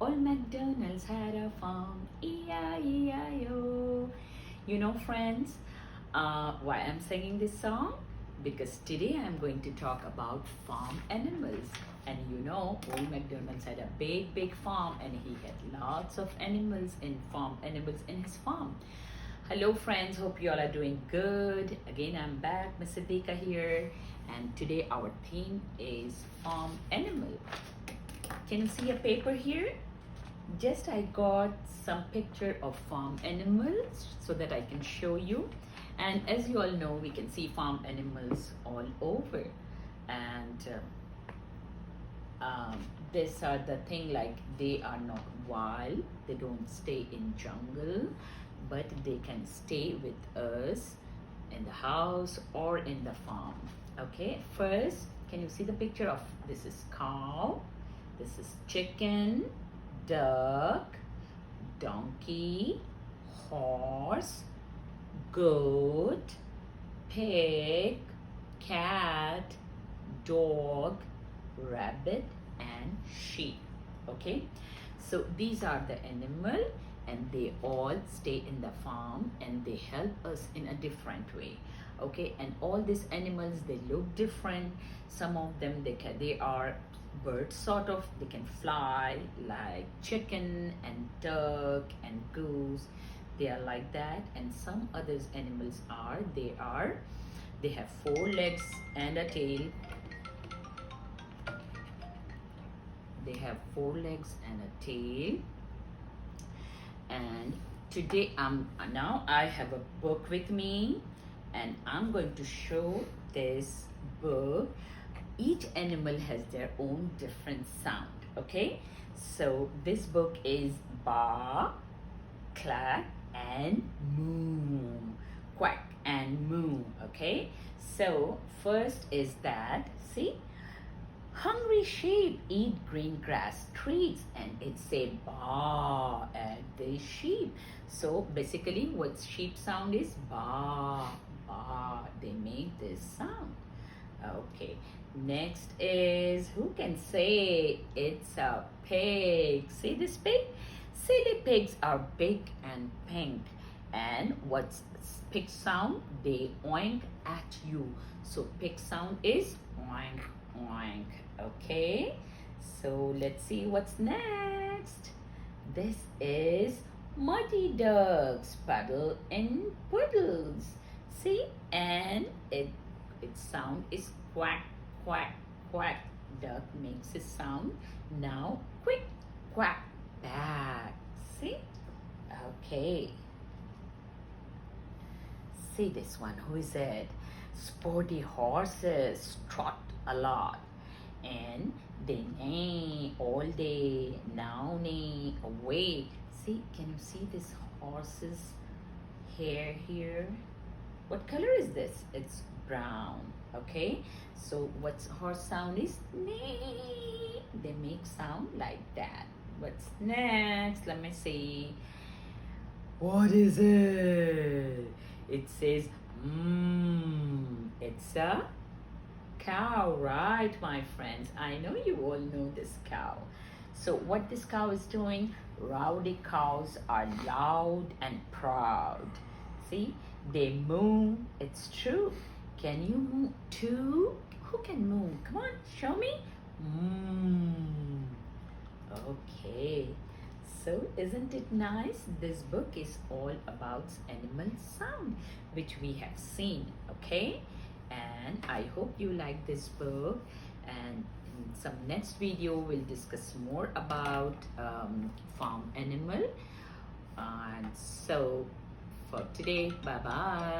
Old MacDonald's had a farm, E-I-E-I-O. You know, friends, why I'm singing this song? Because today I'm going to talk about farm animals. And you know, Old MacDonald's had a big farm and he had lots of animals in his farm. Hello friends, hope you all are doing good. Again, I'm back, Miss Siddiqa here. And today our theme is farm animal. Can you see a paper here? Just I got some picture of farm animals so that I can show you. And as you all know, we can see farm animals all over. And these are the thing, like they are not wild, they don't stay in jungle, but they can stay with us in the house or in the farm. Okay, first, can you see the picture of this is cow, this is chicken, duck, donkey, horse, goat, pig, cat, dog, rabbit, and sheep. Okay, so these are the animal and they all stay in the farm and they help us in a different way. Okay, and all these animals, they look different. Some of them they are birds, sort of, they can fly like chicken and duck and goose, they are like that. And some others animals are they have 4 legs and a tail. They have 4 legs and a tail. And today now I have a book with me and I'm going to show this book. Each animal has their own different sound. Okay, so this book is ba, clack, and moo, quack and moo. Okay, so first is that, see, hungry sheep eat green grass trees, and it say ba at the sheep. So basically what sheep sound is ba, ba, they make this sound. Okay, next is, who can say it's a pig? See this pig? Silly pigs are big and pink. And what's pig sound? They oink at you. So pig sound is oink, oink. Okay, so let's see what's next. This is muddy ducks paddle in puddles. See, and its sound is quack, quack, quack. Duck makes a sound. Now quick quack back. See? Okay. See this one. Who is it? Sporty horses trot a lot and they neigh all day. Now neigh away. See? Can you see this horse's hair here? What color is this? It's brown. Okay, so what's horse sound is neigh. They make sound like that. What's next? Let me see. What is it? It says it's a cow, right, my friends? I know you all know this cow. So what this cow is doing, rowdy cows are loud and proud. See, they moo. It's true. Can you moo too? Who can moo? Come on, show me. Okay. So isn't it nice? This book is all about animal sound, which we have seen. Okay. And I hope you like this book. And in some next video, we'll discuss more about farm animal. And so for today, bye bye.